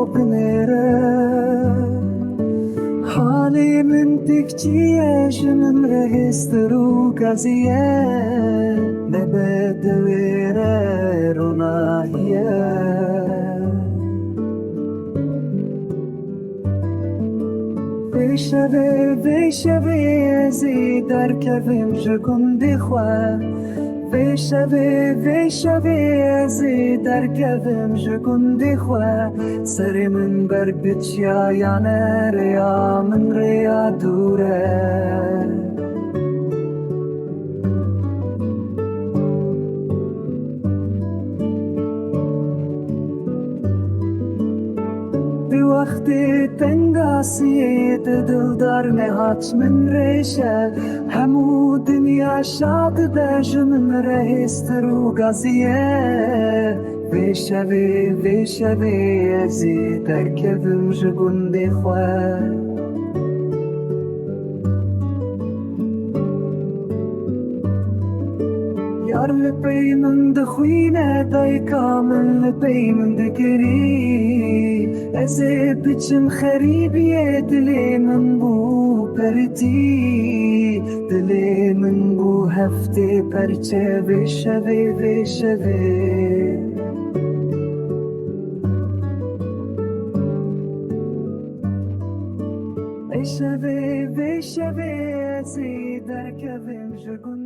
بنره حالی من تکچیش من رهسترو کزیه نبدویره روناهیه ویشوه زی در کفیم جگندی خواه ویشوه زی در کفیم جگندی خواه سری من برگ چیا یانه ریا من ریا دوره به وقتی تنگاسیت دلدار نهات من ریشه همو دنیا شاد دش من رهست رو گازیه ویشوه زی ترکبم جگندی خواه یار لپی من دخوینه دای کامل لپی من دگری از بچم خریبیه دلی من بو پرتی دلی من بو هفته پرچه ویشوه ویشوه زی در کفیم جگون